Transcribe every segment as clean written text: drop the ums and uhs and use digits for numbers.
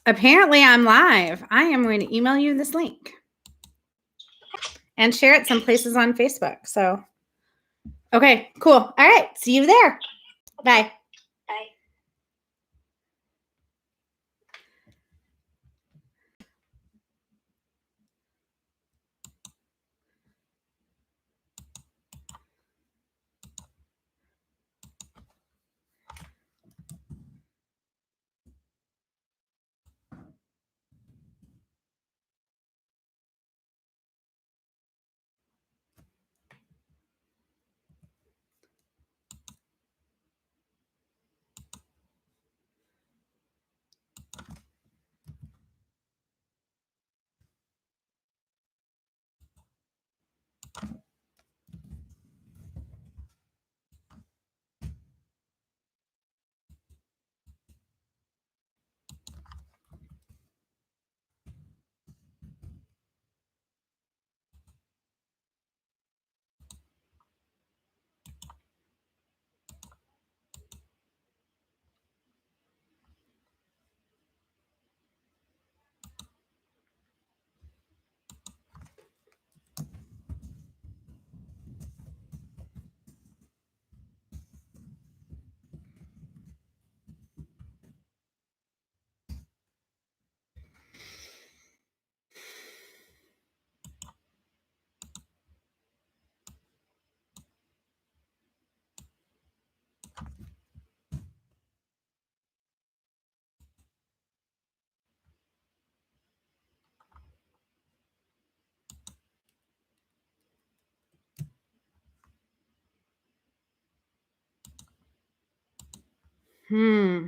Apparently, I'm live. I am going to email you this link and share it some places on Facebook. So, okay, cool. All right. See you there. Bye. Bye. Hmm.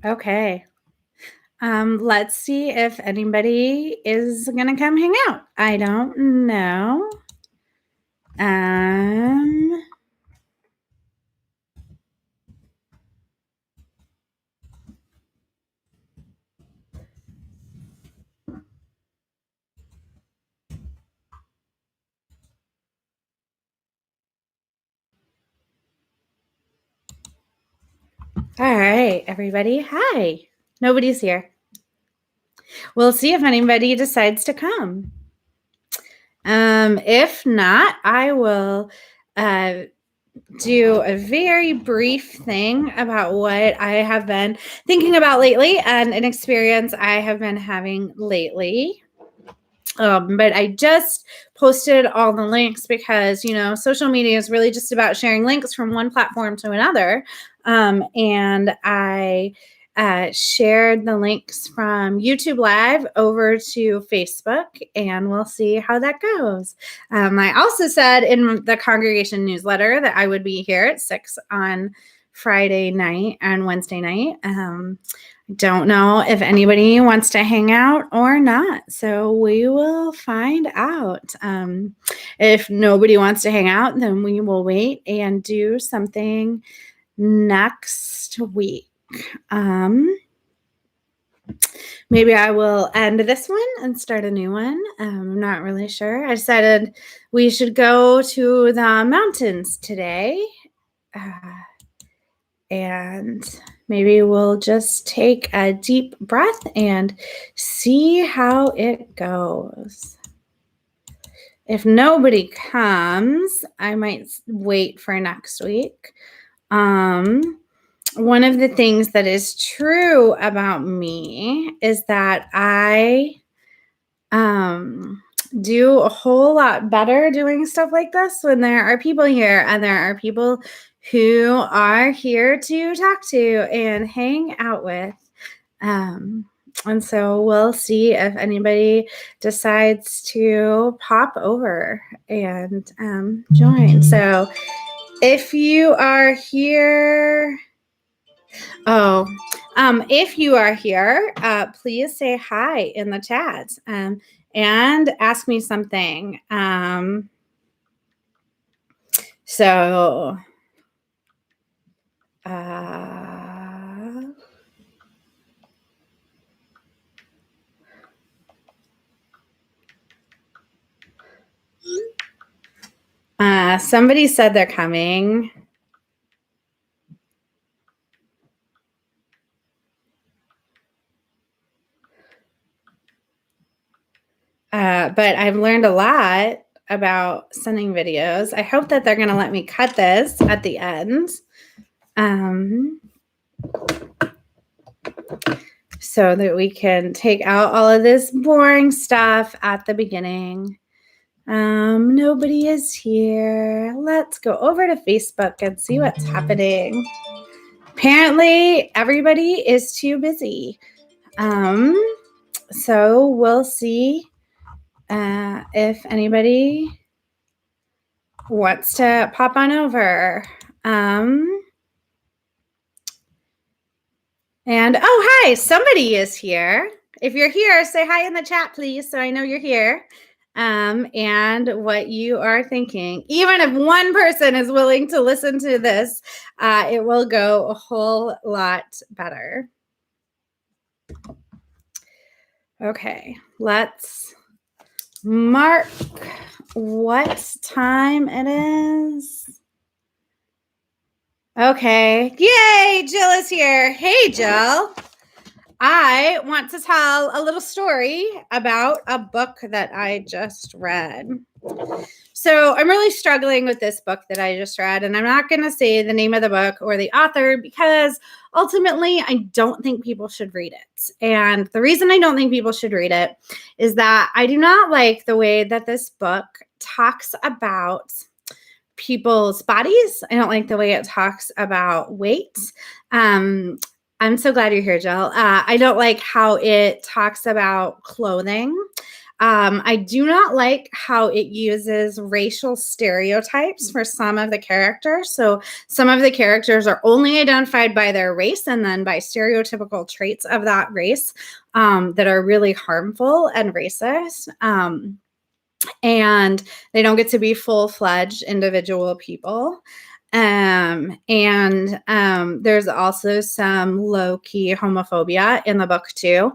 Okay. Let's see if anybody is gonna come hang out. I don't know. All right, everybody. Hi. Nobody's here. We'll see if anybody decides to come. If not, I will do a very brief thing about what I have been thinking about lately and an experience I have been having lately. But I just posted all the links because, social media is really just about sharing links from one platform to another. And I shared the links from YouTube Live over to Facebook, and we'll see how that goes. I also said in the congregation newsletter that I would be here at 6 on Friday night and Wednesday night. Don't know if anybody wants to hang out or not, so we will find out. If nobody wants to hang out, then we will wait and do something next week. Maybe I will end this one and start a new one. I'm not really sure. I decided we should go to the mountains today. And maybe we'll just take a deep breath and see how it goes. If nobody comes, I might wait for next week. One of the things that is true about me is that I do a whole lot better doing stuff like this when there are people here, and there are people who are here to talk to and hang out with. And so we'll see if anybody decides to pop over and join. So if you are here, if you are here, please say hi in the chat and ask me something. Somebody said they're coming. But I've learned a lot about sending videos. I hope that they're going to let me cut this at the end. So that we can take out all of this boring stuff at the beginning. Nobody is here. Let's go over to Facebook and see what's happening. Apparently, everybody is too busy. So we'll see if anybody wants to pop on over. And oh, hi, somebody is here. If you're here, say hi in the chat, please, so I know you're here. And what you are thinking. Even if one person is willing to listen to this, it will go a whole lot better. Okay, let's mark what time it is. Okay, yay, Jill is here. Hey, Jill. I want to tell a little story about a book that I just read. So I'm really struggling with this book that I just read, and I'm not going to say the name of the book or the author because ultimately I don't think people should read it. And the reason I don't think people should read it is that I do not like the way that this book talks about people's bodies. I don't like the way it talks about weight. I'm so glad you're here, Jill. I don't like how it talks about clothing. I do not like how it uses racial stereotypes for some of the characters. So some of the characters are only identified by their race and then by stereotypical traits of that race that are really harmful and racist. And they don't get to be full-fledged individual people. And there's also some low-key homophobia in the book too.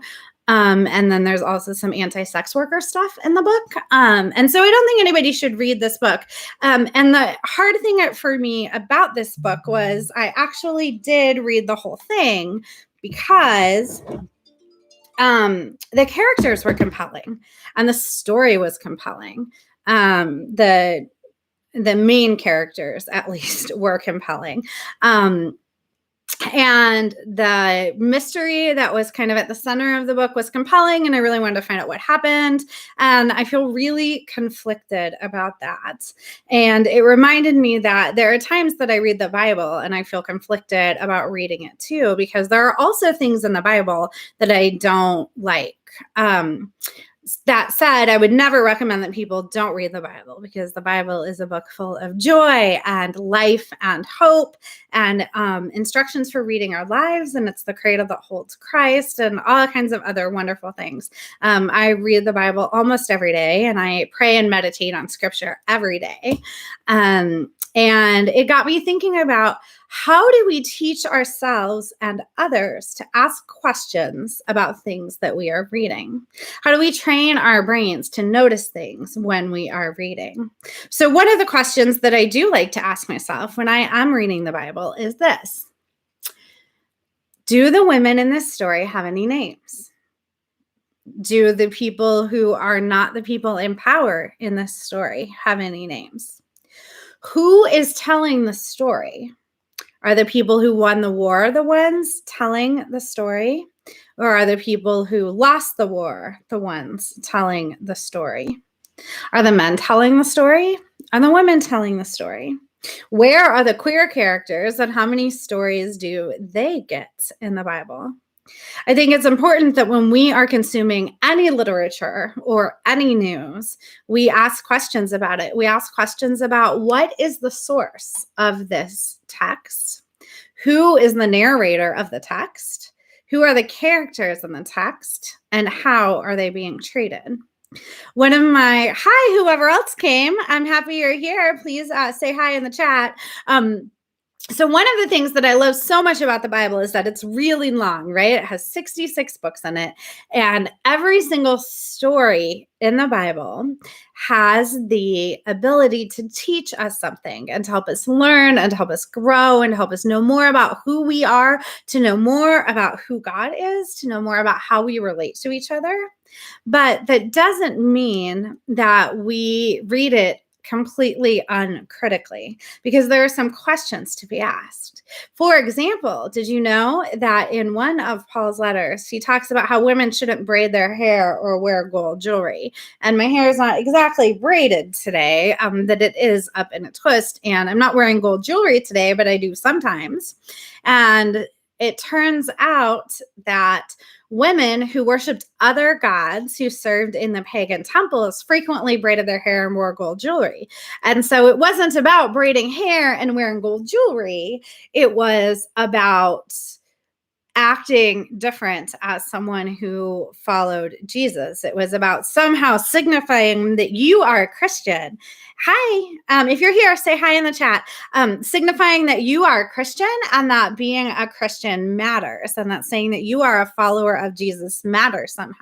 And then there's also some anti-sex worker stuff in the book. And so I don't think anybody should read this book. And the hard thing for me about this book was I actually did read the whole thing because the characters were compelling and the story was compelling. The main characters, at least, were compelling. And the mystery that was kind of at the center of the book was compelling, and I really wanted to find out what happened. And I feel really conflicted about that. And it reminded me that there are times that I read the Bible and I feel conflicted about reading it too, because there are also things in the Bible that I don't like. That said, I would never recommend that people don't read the Bible, because the Bible is a book full of joy and life and hope and instructions for reading our lives. And it's the cradle that holds Christ and all kinds of other wonderful things. I read the Bible almost every day, and I pray and meditate on scripture every day. And it got me thinking about, how do we teach ourselves and others to ask questions about things that we are reading? How do we train our brains to notice things when we are reading? So one of the questions that I do like to ask myself when I am reading the Bible is this: do the women in this story have any names? Do the people who are not the people in power in this story have any names? Who is telling the story? Are the people who won the war the ones telling the story? Or are the people who lost the war the ones telling the story? Are the men telling the story? Are the women telling the story? Where are the queer characters, and how many stories do they get in the Bible? I think it's important that when we are consuming any literature or any news, we ask questions about it. We ask questions about, what is the source of this text? Who is the narrator of the text? Who are the characters in the text? And how are they being treated? One of my, hi, whoever else came, I'm happy you're here. Please say hi in the chat. So one of the things that I love so much about the Bible is that it's really long, right? It has 66 books in it. And every single story in the Bible has the ability to teach us something, and to help us learn, and to help us grow, and to help us know more about who we are, to know more about who God is, to know more about how we relate to each other. But that doesn't mean that we read it completely uncritically, because there are some questions to be asked. For example, did you know that in one of Paul's letters, he talks about how women shouldn't braid their hair or wear gold jewelry? And my hair is not exactly braided today, that it is up in a twist. And I'm not wearing gold jewelry today, but I do sometimes. And it turns out that women who worshiped other gods, who served in the pagan temples, frequently braided their hair and wore gold jewelry. And so it wasn't about braiding hair and wearing gold jewelry. It was about acting different as someone who followed Jesus. It was about somehow signifying that you are a Christian. Hi, if you're here, say hi in the chat. Signifying that you are a Christian, and that being a Christian matters, and that saying that you are a follower of Jesus matters somehow.